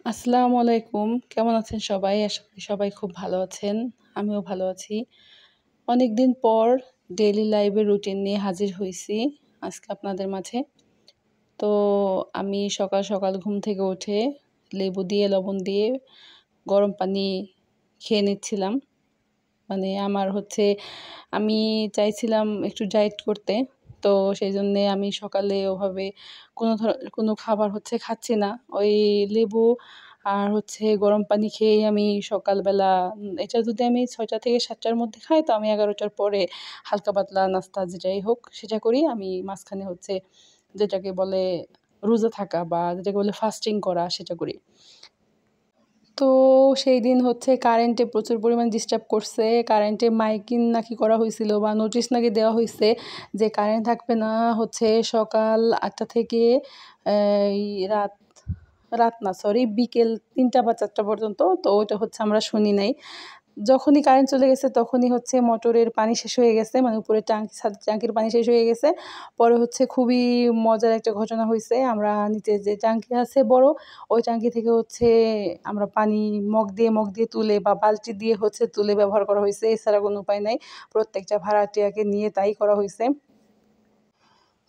আসসালামু আলাইকুম। কেমন আছেন সবাই? আশা করি সবাই খুব ভালো আছেন। আমিও ভালো আছি। অনেকদিন পর ডেইলি লাইফের রুটিন নিয়ে হাজির হইছি আজকে আপনাদের মাঝে। তো আমি সকাল, সকাল ঘুম থেকে উঠে লেবু দিয়ে, লবণ দিয়ে গরম পানি খেয়ে নিচ্ছিলাম। মানে আমি চাইছিলাম একটু ডায়েট করতে। তো সেইজন্যে আমি সকালে ওভাবে কোনো খাবার খাচ্ছি না। ওই লেবু আর গরম পানি খেয়েই আমি সকালবেলা এটা যদি আমি ৬টা থেকে ৭টার মধ্যে খাই তো আমি ১১টার পরে হালকা পাতলা নাস্তা যেটাই হোক সেটা করি। আমি মাঝখানে যেটাকে বলে রোজা থাকা বা যেটাকে বলে ফাস্টিং করা সেটা করি। তো সেইদিন কারেন্টে প্রচুর পরিমাণ ডিস্টার্ব করছে। কারেন্টে মাইকিং নাকি করা হইছিল বা নোটিশ নাকি দেওয়া হইছে যে কারেন্ট থাকবে না সকাল ৮টা থেকে এই রাত রাত না সরি বিকেল ৩টা বা ৪টা পর্যন্ত। তো ওইটা আমরা শুনি নাই। যখনই কারেন্ট চলে গেছে তখনই মোটরের পানি শেষ হয়ে গেছে। মানে উপরে ছাদের ট্যাঙ্কির পানি শেষ হয়ে গেছে। পরে খুবই মজার একটা ঘটনা হইছে। আমরা নিচে যে ট্যাঙ্কি আছে বড়, ওই ট্যাঙ্কি থেকে আমরা পানি মগ দিয়ে তুলে বা বালতি দিয়ে তুলে ব্যবহার করা হইছে। এছাড়া কোনো উপায় নাই। প্রত্যেকটা ভাড়াটিয়াকে নিয়ে তাই করা হইছে।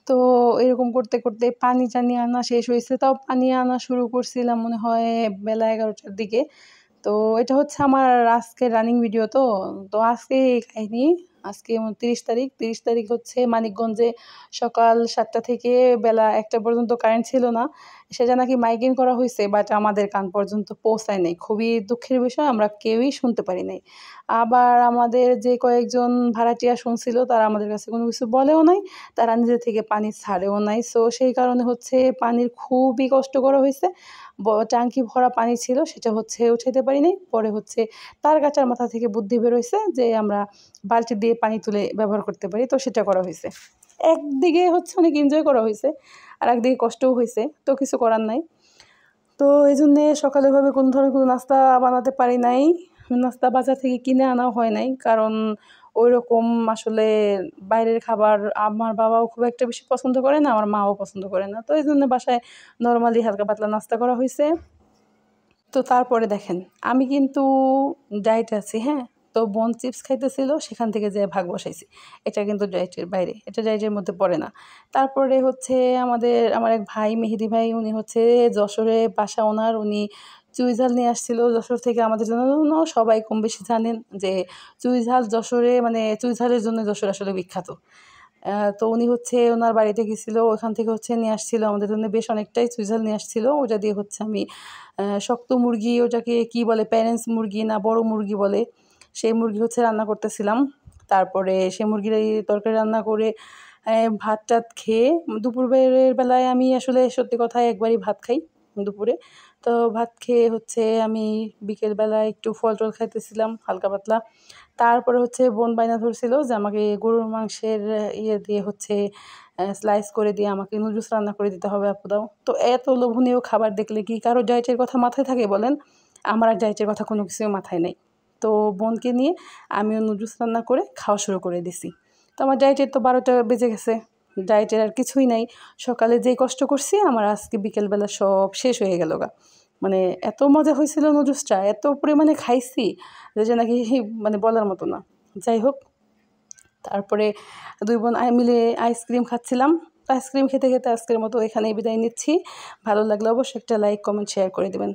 তো এরকম করতে, করতে পানি-টানি আনা শেষ হইছে। তাও পানি আনা শুরু করছিলাম মনে হয় বেলা ১১টার দিকে। তো এটা আমার আজকের রানিং ভিডিও তো। তো আজকে এই কাহিনী। আজকে ৩০ তারিখ। ৩০ তারিখ মানিকগঞ্জে সকাল ৭টা থেকে বেলা ১টা পর্যন্ত কারেন্ট ছিল না। সেটা নাকি মাইকিং করা হইছে বাট আমাদের কান পর্যন্ত পৌঁছায় নাই। খুবই দুঃখের বিষয় আমরা কেউই শুনতে পারি নাই। আবার আমাদের যে কয়েকজন ভাড়াটিয়া শুনছিল তারা আমাদের কাছে কোনো কিছু বলেও নাই। তারা নিজে থেকে পানি ছাড়েও নাই। সো সেই কারণে পানির খুবই কষ্ট করা হইছে। ট্যাঙ্কি ভরা পানি ছিল সেটা উঠাইতে পারি নাই। পরে তার গাছার মাথা থেকে বুদ্ধি বের হইছে যে আমরা বালতি দিয়ে পানি তুলে ব্যবহার করতে পারি। তো সেটা করা হইছে। একদিকে অনেক এনজয় করা হইছে। আরেকদিকে কষ্টও হইছে। তো কিছু করার নাই। তো এইজন্যে সকালে ওভাবে কোনো ধরনের কোনো নাস্তা বানাতে পারি নাই। নাস্তা বাজার থেকে কিনে আনাও হয় নাই। কারণ ওইরকম আসলে বাইরের খাবার আমার বাবাও খুব একটা বেশি পছন্দ করে না, আমার মাও পছন্দ করে না। তো এইজন্য বাসায় নরমালি হালকা পাতলা নাস্তা করা হইছে। তো তারপরে দেখেন, আমি কিন্তু ডায়েটে আছি, হ্যাঁ? তো বোন চিপস খাইতেছিল, সেখান থেকে যেয়ে ভাগ বসাইছি। এটা কিন্তু ডায়েটের বাইরে। এটা ডায়েটের মধ্যে পড়ে না। তারপরে আমার এক ভাই মেহেদি ভাই, উনি যশোরে বাসা ওনার। উনি চুইঝাল নিয়ে আসছিল যশোর থেকে আমাদের জন্য। সবাই কম বেশি জানেন যে চুইঝাল যশোরে মানে চুইঝালের জন্য যশোর আসলে বিখ্যাত। তো উনি ওনার বাড়িতে গেছিল। ওখান থেকে নিয়ে আসছিল আমাদের জন্য বেশ অনেকটাই চুইঝাল নিয়ে আসছিল। ওটা দিয়ে আমি শক্ত মুরগি, ওটাকে কি বলে প্যারেন্টস মুরগি না বড় মুরগি বলে, সেই মুরগি রান্না করতেছিলাম। তারপরে সেই মুরগির এই তরকারি রান্না করে ভাত-টাত খেয়ে দুপুরের বেলায় আমি আসলে সত্যি কথায় একবারই ভাত খাই দুপুরে। তো ভাত খেয়ে আমি বিকেলবেলায় একটু ফল-টল খাইতেছিলাম হালকা পাতলা। তারপরে বোন বায়না ধরছিল যে আমাকে গরুর মাংসের ইয়ে দিয়ে স্লাইস করে দিয়ে আমাকে নুডলস রান্না করে দিতে হবে আপু দাও। তো এত লোভনীয় খাবার দেখলে কি কারো ডায়েটের কথা মাথায় থাকে বলেন? আমার আর ডায়েটের কথা কোনো কিছুই মাথায় নেই। তো বোনকে নিয়ে আমিও নুডলস রান্না করে খাওয়া শুরু করে দিছি। তো আমার ডায়েটের তো ১২টা বেজে গেছে। ডায়েটের আর কিছুই নাই। সকালে যেই কষ্ট করছি আমার আজকে বিকেলবেলা সব শেষ হয়ে গেল গা। মানে এত মজা হয়েছিল নুডলসটা, এত পরিমাণে খাইছি যে নাকি মানে বলার মতো না। যাই হোক, তারপরে ২ বোন মিলে আইসক্রিম খাচ্ছিলাম। আইসক্রিম খেতে, খেতে আজকের মতো এখানেই বিদায় নিচ্ছি। ভালো লাগলে অবশ্যই একটা লাইক, কমেন্ট, শেয়ার করে দিবেন।